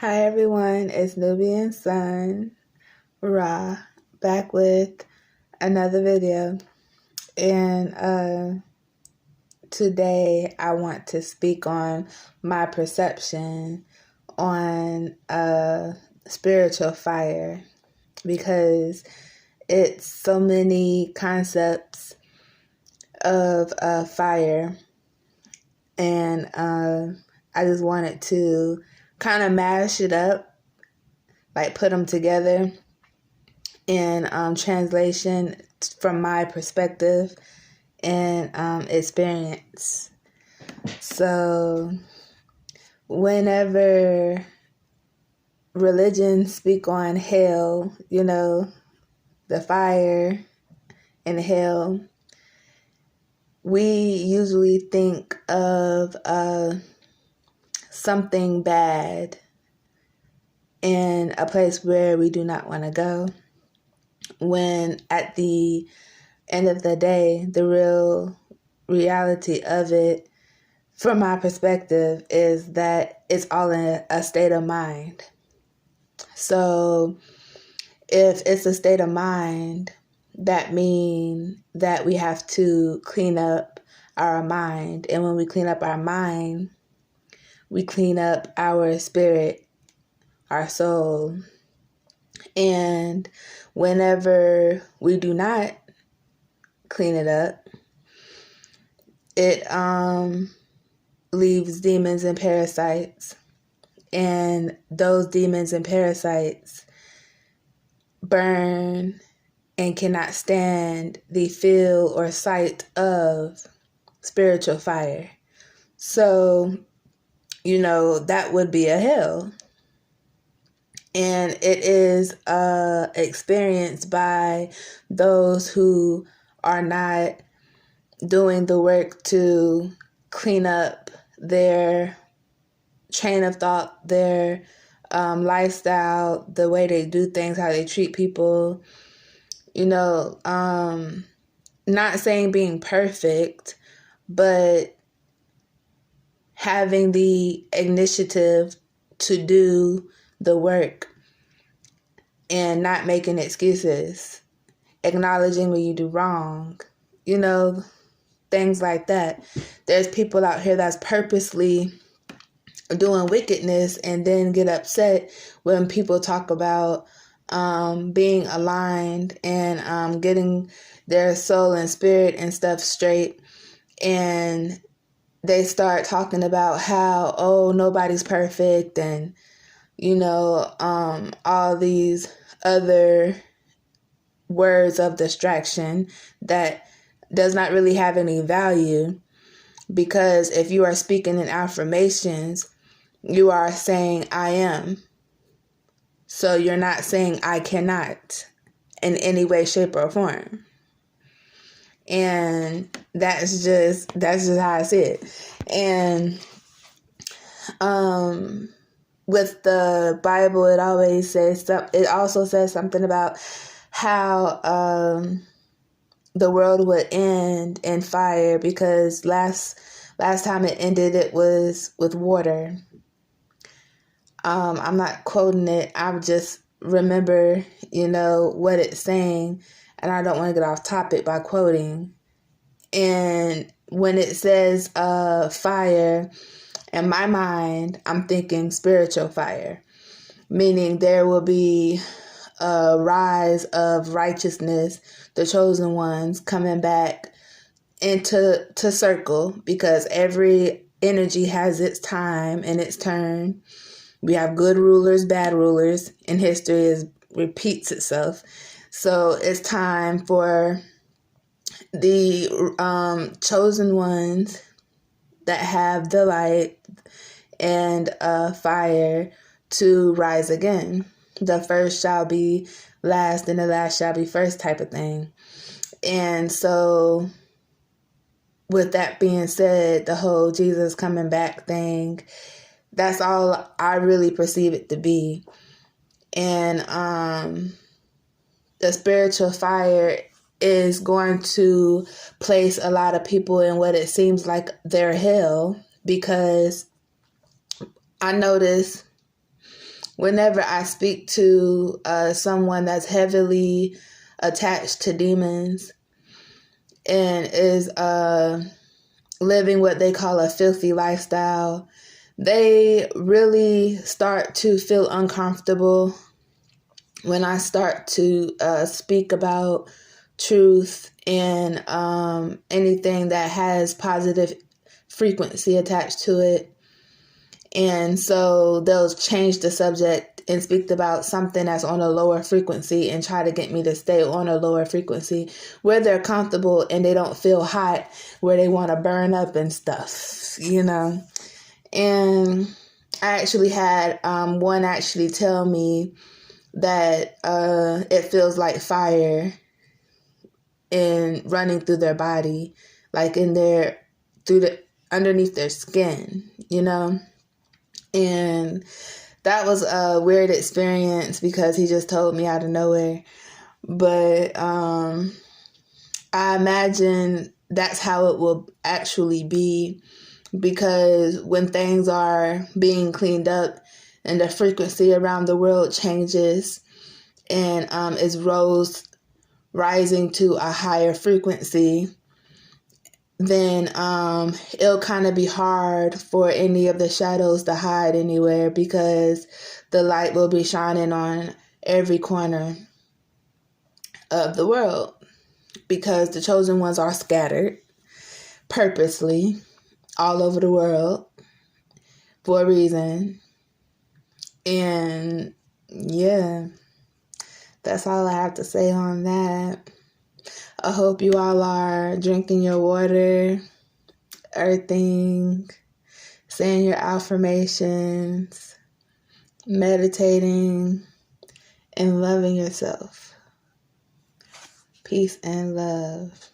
Hi everyone, it's Nubian Sun, Ra, back with another video. And today I want to speak on my perception on spiritual fire, because it's so many concepts of fire, and I just wanted to kind of mash it up, like put them together in translation from my perspective and experience. So whenever religions speak on hell, the fire and hell, we usually think of something bad in a place where we do not want to go, when at the end of the day, the real reality of it, from my perspective, is that it's all in a state of mind. So if it's a state of mind, that means that we have to clean up our mind. And when we clean up our mind, we clean up our spirit, our soul. And whenever we do not clean it up, it leaves demons and parasites. And those demons and parasites burn and cannot stand the feel or sight of spiritual fire. So, that would be a hell. And it is experienced by those who are not doing the work to clean up their train of thought, their lifestyle, the way they do things, how they treat people. Not saying being perfect, but having the initiative to do the work and not making excuses, acknowledging when you do wrong, things like that. There's people out here that's purposely doing wickedness and then get upset when people talk about being aligned and getting their soul and spirit and stuff straight. And they start talking about how, nobody's perfect, and all these other words of distraction that does not really have any value. Because if you are speaking in affirmations, you are saying I am. So you're not saying I cannot in any way, shape, or form. And that's just how I see it. And with the Bible, it also says something about how the world would end in fire, because last time it ended, it was with water. I'm not quoting it. I just remember, what it's saying, and I don't want to get off topic by quoting. And when it says fire, in my mind, I'm thinking spiritual fire, meaning there will be a rise of righteousness, the chosen ones coming back into circle, because every energy has its time and its turn. We have good rulers, bad rulers, and history repeats itself. So it's time for the chosen ones that have the light and fire to rise again. The first shall be last, and the last shall be first, type of thing. And so with that being said, the whole Jesus coming back thing, that's all I really perceive it to be. And the spiritual fire is going to place a lot of people in what it seems like their hell, because I notice whenever I speak to someone that's heavily attached to demons and is living what they call a filthy lifestyle, they really start to feel uncomfortable when I start to speak about truth and anything that has positive frequency attached to it. And so they'll change the subject and speak about something that's on a lower frequency and try to get me to stay on a lower frequency where they're comfortable and they don't feel hot, where they want to burn up and stuff, you know. And I actually had one actually tell me that it feels like fire in running through their body, like in their underneath their skin, you know. And that was a weird experience because he just told me out of nowhere. But I imagine that's how it will actually be, because when things are being cleaned up and the frequency around the world changes and is rising to a higher frequency, then it'll kind of be hard for any of the shadows to hide anywhere, because the light will be shining on every corner of the world, because the chosen ones are scattered purposely all over the world for a reason. And yeah, that's all I have to say on that. I hope you all are drinking your water, earthing, saying your affirmations, meditating, and loving yourself. Peace and love.